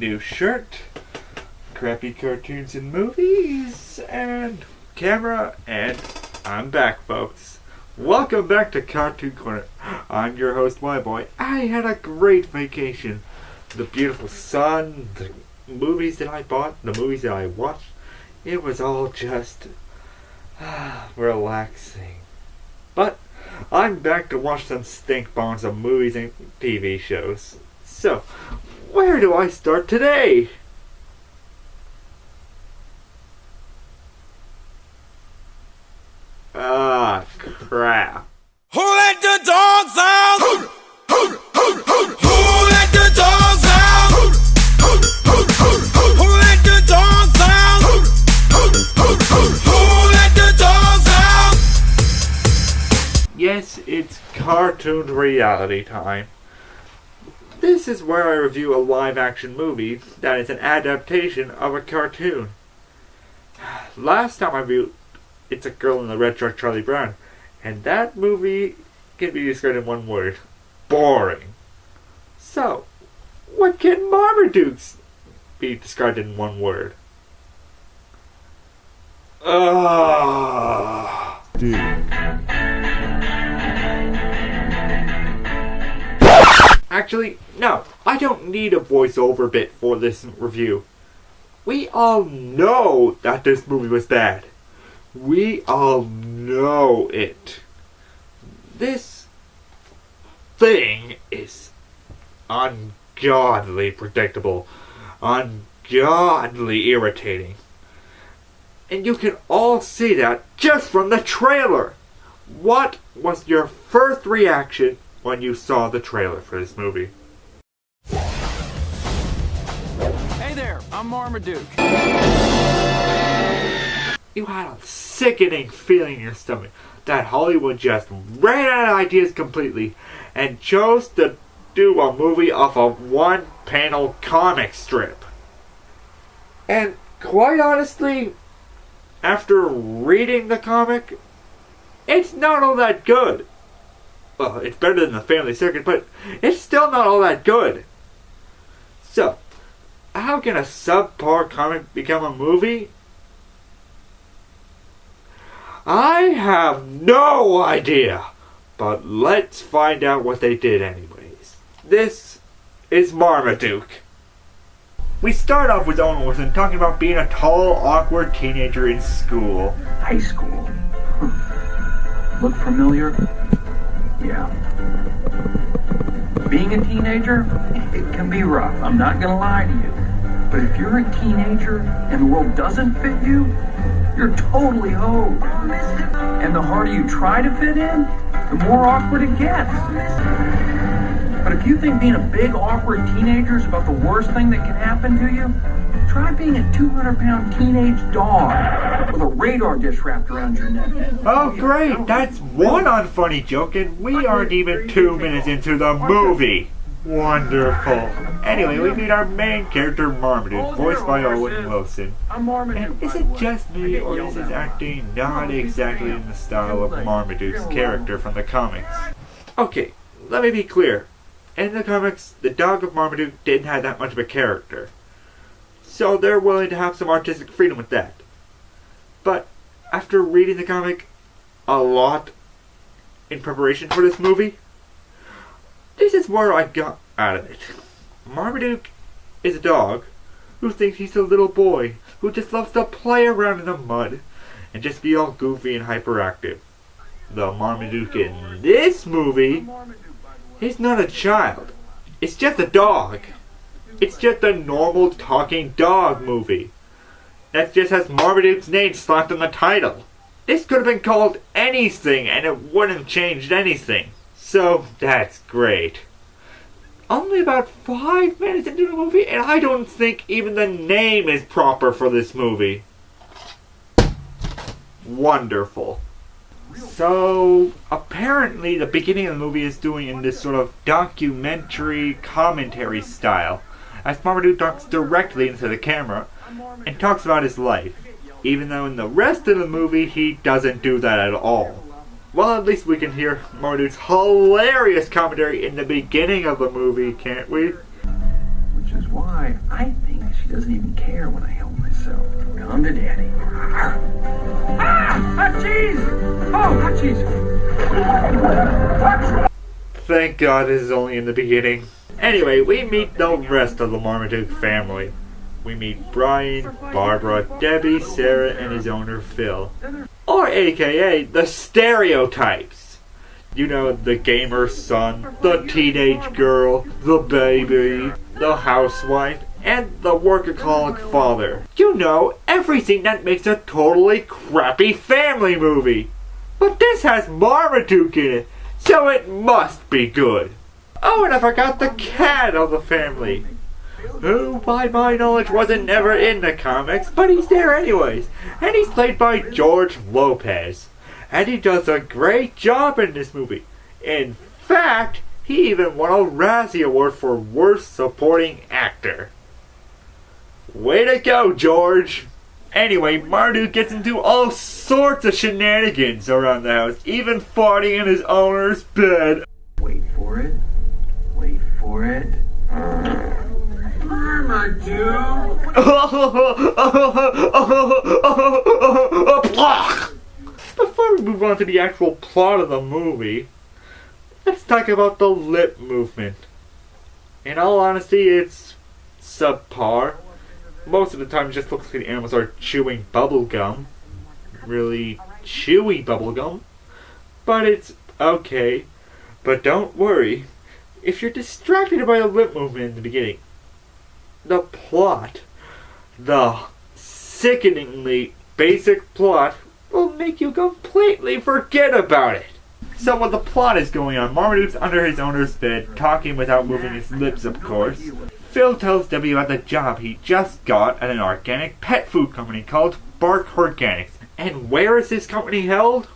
new shirt, crappy cartoons and movies, and camera, and I'm back, folks. Welcome back to Cartoon Corner. I'm your host, Whyboy. I had a great vacation. The beautiful sun, the movies that I bought, the movies that I watched, it was all just relaxing. But I'm back to watch some stink bombs of movies and TV shows. So, where do I start today? Ah, crap. Who let the dogs out? Who let the dogs out? Who let the dogs out? Who let the dogs out? Yes, it's cartoon reality time. This is where I review a live-action movie that is an adaptation of a cartoon. Last time I reviewed It's a Girl in the Red Truck, Charlie Brown, and that movie can be described in one word: boring. So, what can Marmaduke be described in one word? Actually, no, I don't need a voiceover bit for this review. We all know that this movie was bad. We all know it. This thing is ungodly predictable, ungodly irritating. And you can all see that just from the trailer. What was your first reaction when you saw the trailer for this movie? Hey there, I'm Marmaduke. You had a sickening feeling in your stomach that Hollywood just ran out of ideas completely and chose to do a movie off a one-panel comic strip. And quite honestly, after reading the comic, it's not all that good. Well, it's better than the Family Circus, but it's still not all that good. So, how can a subpar comic become a movie? I have no idea, but let's find out what they did anyways. This is Marmaduke. We start off with Owen Wilson talking about being a tall, awkward teenager in school. High school. Look familiar? Yeah. Being a teenager, it can be rough. I'm not gonna lie to you. But if you're a teenager and the world doesn't fit you, you're totally hoed. And the harder you try to fit in, the more awkward it gets. But if you think being a big, awkward teenager is about the worst thing that can happen to you, try being a 200-pound teenage dog with a radar dish wrapped around your neck. Oh great, that's one unfunny joke and we aren't even 2 minutes into the movie. Wonderful. Anyway, we meet our main character, Marmaduke, voiced by Owen Wilson. And is it just me, or is his acting not exactly in the style of Marmaduke's character from the comics? Okay, let me be clear. In the comics, the dog of Marmaduke didn't have that much of a character. So they're willing to have some artistic freedom with that. But after reading the comic a lot in preparation for this movie, this is where I got out of it. Marmaduke is a dog who thinks he's a little boy who just loves to play around in the mud and just be all goofy and hyperactive. The Marmaduke in this movie, he's not a child. It's just a dog. It's just a normal talking dog movie that just has Marmaduke's name slapped on the title. This could have been called anything and it wouldn't have changed anything. So, that's great. Only about 5 minutes into the movie, and I don't think even the name is proper for this movie. Wonderful. So, apparently the beginning of the movie is doing in this sort of documentary commentary style, as Marmaduke talks directly into the camera and talks about his life, even though in the rest of the movie he doesn't do that at all. Well, at least we can hear Marmaduke's hilarious commentary in the beginning of the movie, can't we? We Which is why I think she doesn't even care when I help myself. Come to Daddy. Hot cheese! Oh, hot cheese! Thank God this is only in the beginning. Anyway, we meet the rest of the Marmaduke family. We meet Brian, Barbara, Debbie, Sarah, and his owner Phil. Or aka the stereotypes. You know, the gamer son, the teenage girl, the baby, the housewife, and the workaholic father. You know, everything that makes a totally crappy family movie. But this has Marmaduke in it, so it must be good. Oh, and I forgot the cat of the family, who, by my knowledge, wasn't never in the comics, but he's there anyways. And he's played by George Lopez. And he does a great job in this movie. In fact, he even won a Razzie Award for Worst Supporting Actor. Way to go, George! Anyway, Marmaduke gets into all sorts of shenanigans around the house, even farting in his owner's bed. Wait for it. Wait for it. Marmaduke! Before we move on to the actual plot of the movie, let's talk about the lip movement. In all honesty, it's subpar. Most of the time it just looks like the animals are chewing bubble gum. Really chewy bubble gum. But it's okay. But don't worry. If you're distracted by the lip movement in the beginning, the plot, the sickeningly basic plot, will make you completely forget about it. So while the plot is going on, Marmaduke's under his owner's bed, talking without moving his lips, of course. Phil tells Debbie about the job he just got at an organic pet food company called Bark Organics. And where is this company held?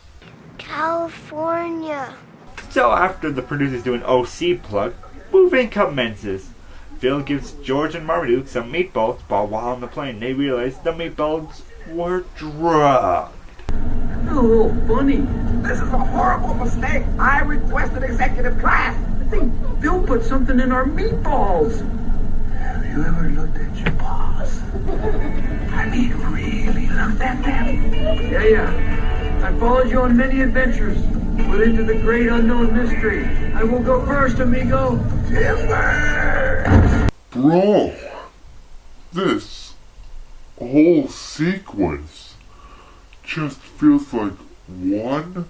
California. So after the producers do an OC plug, moving commences. Phil gives George and Marmaduke some meatballs, but while on the plane they realize the meatballs were drugged. A little funny. This is a horrible mistake. I requested executive class. I think Bill put something in our meatballs. Have you ever looked at your paws? I mean, really looked at them? Yeah. I followed you on many adventures, but into the great unknown mystery. I will go first, amigo. Timber! Bro, this whole sequence just feels like one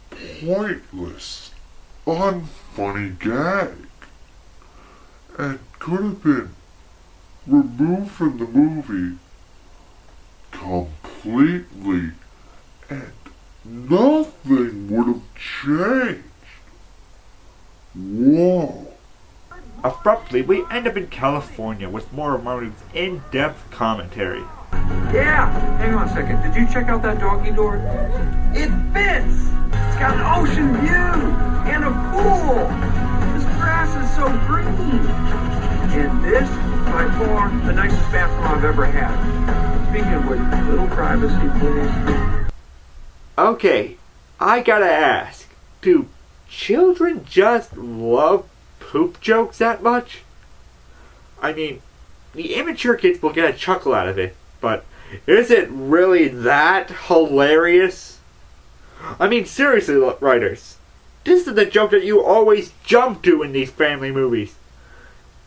pointless, unfunny gag, and could have been removed from the movie completely, and nothing would have changed. Whoa. Abruptly, we end up in California with more of Marmaduke's in-depth commentary. Yeah, hang on a second. Did you check out that doggy door? It fits! It's got an ocean view and a pool. This grass is so green. And this, by far, the nicest bathroom I've ever had. Speaking of which, little privacy, please. Okay, I gotta ask, do children just love poop jokes that much? I mean, the immature kids will get a chuckle out of it, but is it really that hilarious? I mean, seriously, writers, this is the joke that you always jump to in these family movies.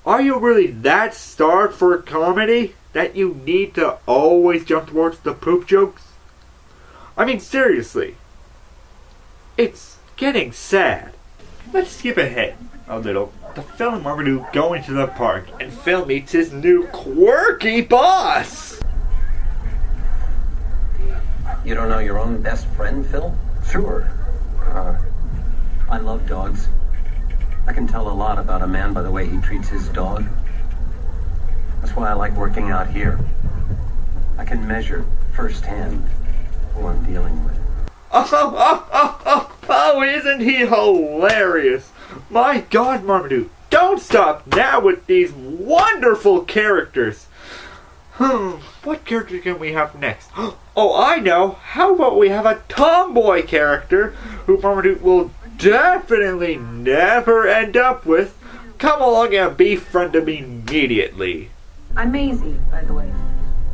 Are you really that starved for comedy that you need to always jump towards the poop jokes? I mean, seriously, it's getting sad. Let's skip ahead a little to Phil and Marmaduke go into the park, and Phil meets his new quirky boss. You don't know your own best friend, Phil? Sure. I love dogs. I can tell a lot about a man by the way he treats his dog. That's why I like working out here. I can measure firsthand who I'm dealing with. Oh, isn't he hilarious? My God, Marmaduke, don't stop now with these wonderful characters. What character can we have next? Oh, I know. How about we have a tomboy character who Marmaduke will definitely never end up with, come along and befriend him immediately. I'm Maisie, by the way.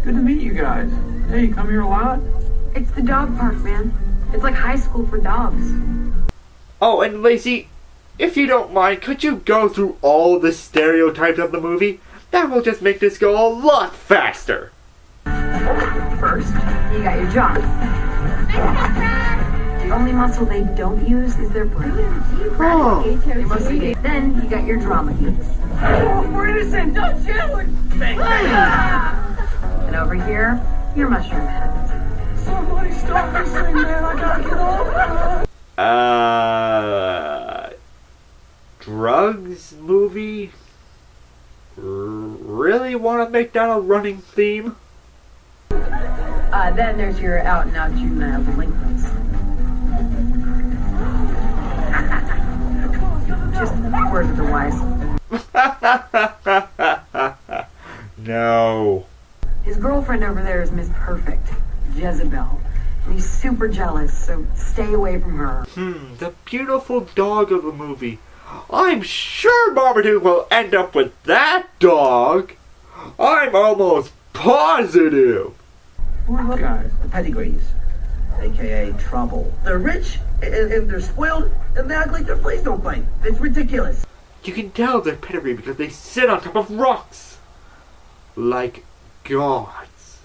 Good to meet you guys. Hey, you come here a lot? It's the dog park, man. It's like high school for dogs. Oh, and Lacey, if you don't mind, could you go through all the stereotypes of the movie? That will just make this go a lot faster. First, you got your jaws. The only muscle they don't use is their brain. Oh. Then you got your drama geeks. We're innocent, don't shoot! Bang, bang. And over here, your mushroom heads. Somebody stop this thing, man, I gotta get off! Drugs movie? Really want to make that a running theme? Then there's your out-and-out juvenile delinquents. Just word of the wise. No. His girlfriend over there is Miss Perfect, Jezebel. And he's super jealous, so stay away from her. The beautiful dog of the movie. I'm sure Marmaduke will end up with that dog. I'm almost positive. Who are those guys? The pedigrees, aka trouble. They're rich, and they're spoiled, and they act like their fleas don't bite. It's ridiculous. You can tell their pedigree because they sit on top of rocks. Like gods.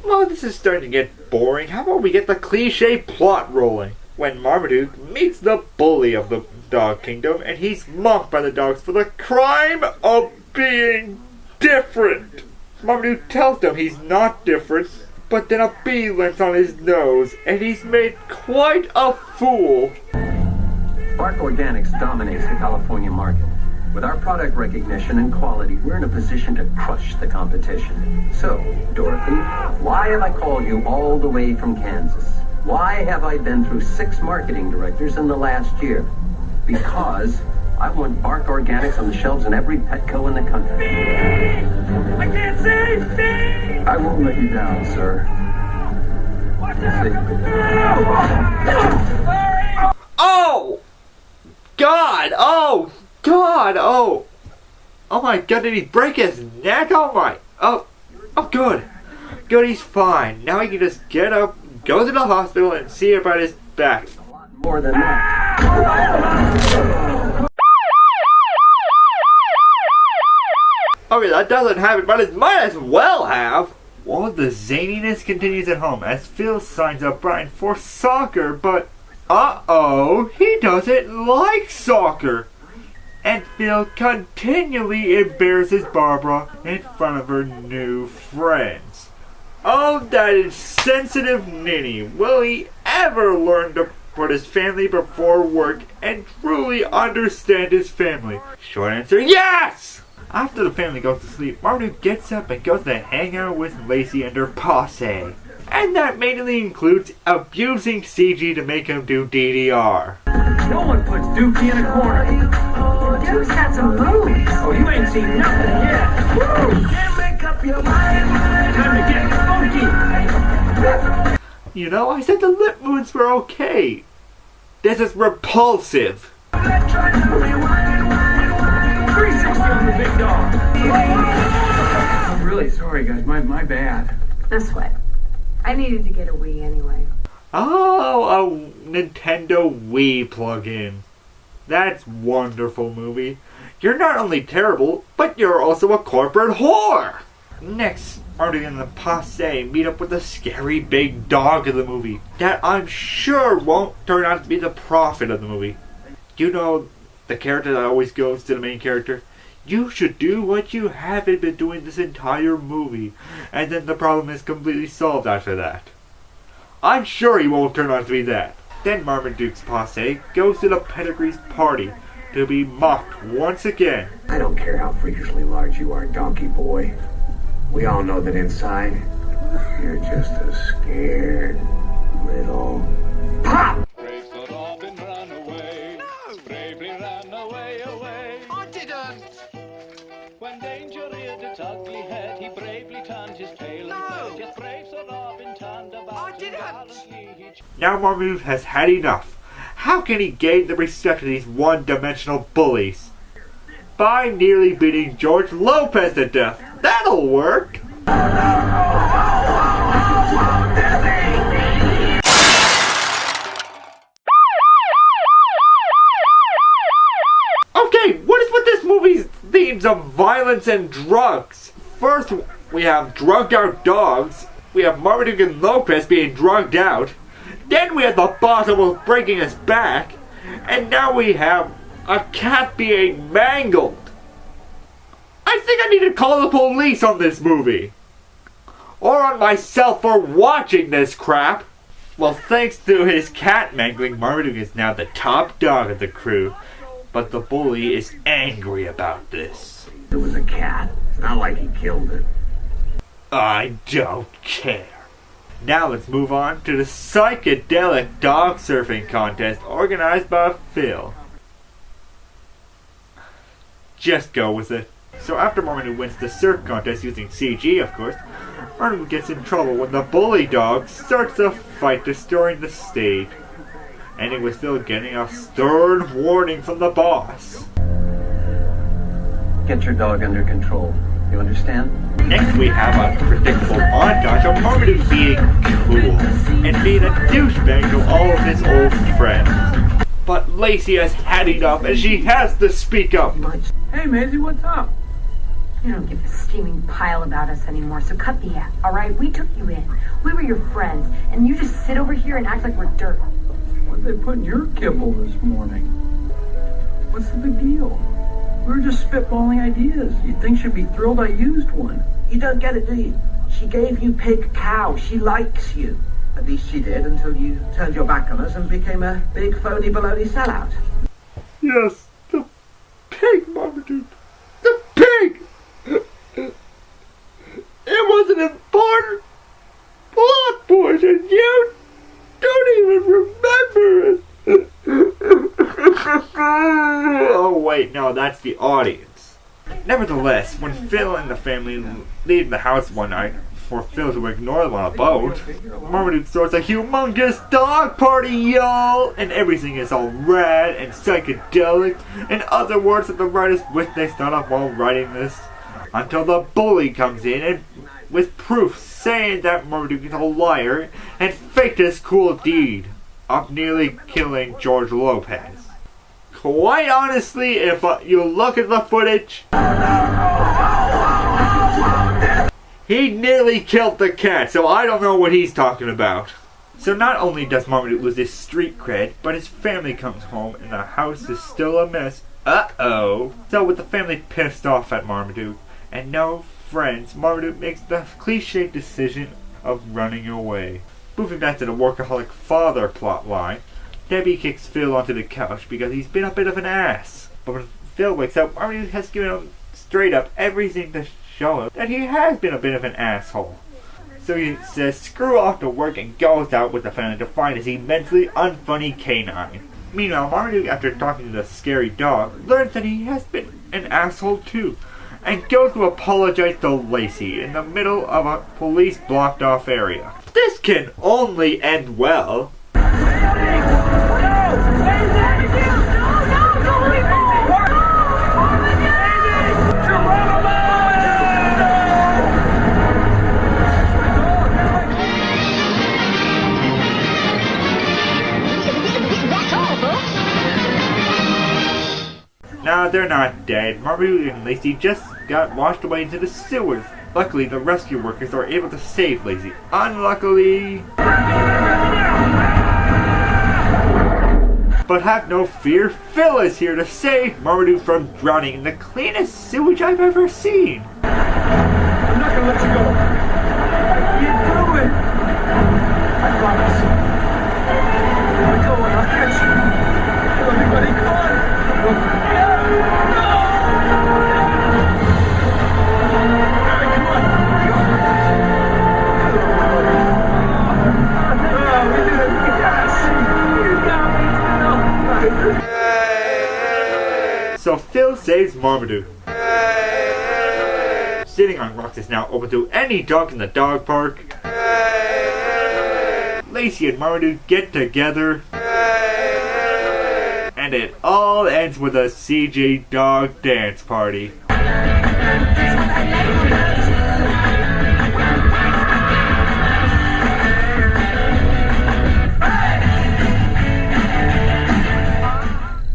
Well, this is starting to get boring. How about we get the cliche plot rolling? When Marmaduke meets the bully of the dog kingdom, and he's mocked by the dogs for the crime of being different. Marmaduke tells them he's not different, but then a bee lands on his nose, and he's made quite a fool. Bark Organics dominates the California market. With our product recognition and quality, we're in a position to crush the competition. So, Dorothy, why have I called you all the way from Kansas? Why have I been through 6 marketing directors in the last year? Because I want Bark Organics on the shelves in every Petco in the country. I can't see! I won't let you down, sir. Oh! God! Oh! God! Oh! Oh my God, did he break his neck? Oh my! Oh! Oh, good. Good, he's fine. Now he can just get up, go to the hospital, and see about his back. A lot more than that. Okay, that doesn't have it, but it might as well have. Well, the zaniness continues at home as Phil signs up Brian for soccer, but uh-oh, he doesn't like soccer. And Phil continually embarrasses Barbara in front of her new friends. Oh, that insensitive ninny. Will he ever learn to put his family before work and truly understand his family? Short answer, yes! After the family goes to sleep, Marmaduke gets up and goes to hang out with Lacey and her posse. And that mainly includes abusing CG to make him do DDR. No one puts Dookie in a corner. Duke's got some moves. Oh, you ain't seen nothing yet. Woo! Can't make up your mind. Time to get funky. You know, I said the lip moves were okay. This is repulsive. 360 on the big dog. I'm really sorry, guys. My bad. No sweat. I needed to get a Wii anyway. Oh, a Nintendo Wii plug-in. That's wonderful, movie. You're not only terrible, but you're also a corporate whore. Next, Marty and the posse meet up with the scary big dog of the movie that I'm sure won't turn out to be the prophet of the movie. You know, the character that always goes to the main character, you should do what you haven't been doing this entire movie, and then the problem is completely solved after that. I'm sure he won't turn out to be that. Then Marmaduke's posse goes to the Pedigree's party to be mocked once again. I don't care how freakishly large you are, donkey boy. We all know that inside, you're just a scared little pop! Brave Sir Robin ran away. No! Bravely ran away, away. I didn't! When danger reared its ugly head, he bravely turned his tail and fled. Yet brave Sir Robin turned about I didn't! and gallantly he Now Marmaduke has had enough. How can he gain the respect of these one-dimensional bullies? by nearly beating George Lopez to death. That'll work! Okay, what is with this movie's themes of violence and drugs? First, we have drugged out dogs. We have Marmaduke and Lopez being drugged out. Then we have the boss almost breaking his back. And now we have a cat being mangled. I think I need to call the police on this movie. Or on myself for watching this crap. Well, thanks to his cat mangling, Marmaduke is now the top dog of the crew. But the bully is angry about this. It was a cat. It's not like he killed it. I don't care. Now let's move on to the Psychedelic dog surfing contest organized by Phil. Just go with it. So after Marmaduke wins the surf contest using CG, of course, Marmaduke gets in trouble when the bully dog starts a fight destroying the stage. Ending with Phil getting a stern warning from the boss. Get your dog under control. You understand? Next we have a predictable montage of Marmaduke being cool and being a douchebag to all of his old friends. But Lacey has had enough and she has to speak up. Hey, Maisie, what's up? You don't give a steaming pile about us anymore, so cut the act, alright? We took you in. We were your friends, and you just sit over here and act like we're dirt. What did they put in your kibble this morning? What's the big deal? We were just spitballing ideas. You'd think she'd be thrilled I used one. You don't get it, do you? She gave you pig cow. She likes you. At least she did until you turned your back on us and became a big phony baloney sellout. Yes, the pig, Marmaduke. The pig! It was an important plot point and you don't even remember it. Oh wait, no, that's the audience. Nevertheless, when Phil and the family leave the house one night for Phil to ignore them on a boat, Marmaduke throws a humongous dog party, y'all! And everything is all rad and psychedelic and other words that the writers wish they thought of while writing this. Until the bully comes in and with proof saying that Marmaduke is a liar and faked his cool deed of nearly killing George Lopez. Quite honestly, if you look at the footage, he nearly killed the cat, so I don't know what he's talking about. So not only does Marmaduke lose his street cred, but his family comes home and the house is still a mess. Uh-oh. So with the family pissed off at Marmaduke and no friends, Marmaduke makes the cliche decision of running away. Moving back to the workaholic father plotline, Debbie kicks Phil onto the couch because he's been a bit of an ass. But when Phil wakes up, Marmaduke has given him straight up everything to show him that he has been a bit of an asshole. So he says screw off to work and goes out with the family to find his immensely unfunny canine. Meanwhile, Marmaduke, after talking to the scary dog, learns that he has been an asshole too, and goes to apologize to Lacey in the middle of a police blocked off area. This can only end well. Nah, they're not dead. Marmaduke and Lacey just got washed away into the sewers. Luckily, the rescue workers are able to save Lacey. Unluckily... But have no fear, Phil is here to save Marmaduke from drowning in the cleanest sewage I've ever seen. I'm not gonna let you go. I can't do it. I promise. Let go and I'll catch you. Kill everybody, come on. So Phil saves Marmaduke. Sitting on rocks is now open to any dog in the dog park. Lacey and Marmaduke get together. And it all ends with a CG dog dance party.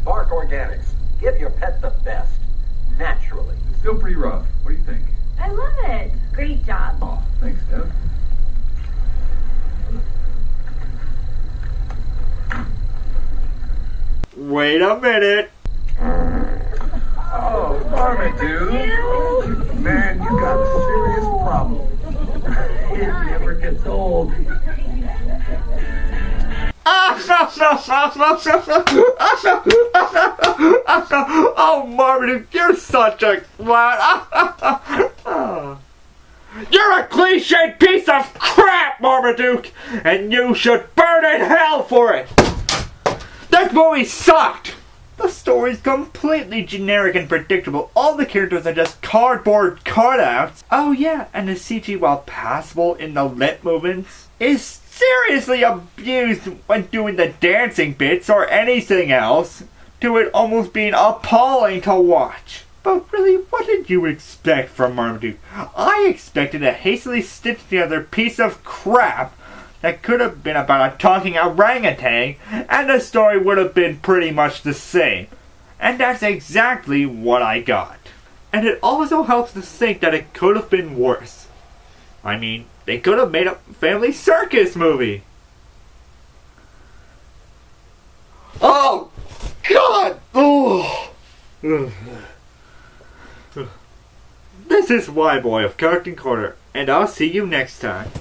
Bark Organics. Give your pet the best. Naturally. It's still pretty rough. What do you think? I love it. Great job. Oh, thanks, Deb. Wait a minute. Oh, Marmaduke. Man, you got a serious problem. It never gets old. Oh, Marmaduke, you're such a clown. You're a cliched piece of crap, Marmaduke, and you should burn in hell for it. That movie sucked. The story's completely generic and predictable. All the characters are just cardboard cutouts. Oh yeah, and the CG, while passable in the lip movements, is seriously abused when doing the dancing bits or anything else, to it almost being appalling to watch. But really, what did you expect from Marmaduke? I expected a hastily stitched together piece of crap that could have been about a talking orangutan, and the story would have been pretty much the same. And that's exactly what I got. And it also helps to think that it could have been worse. I mean, they could have made a family circus movie. Oh, God! Oh. This is Whyboy of Cartoon Corner, and I'll see you next time.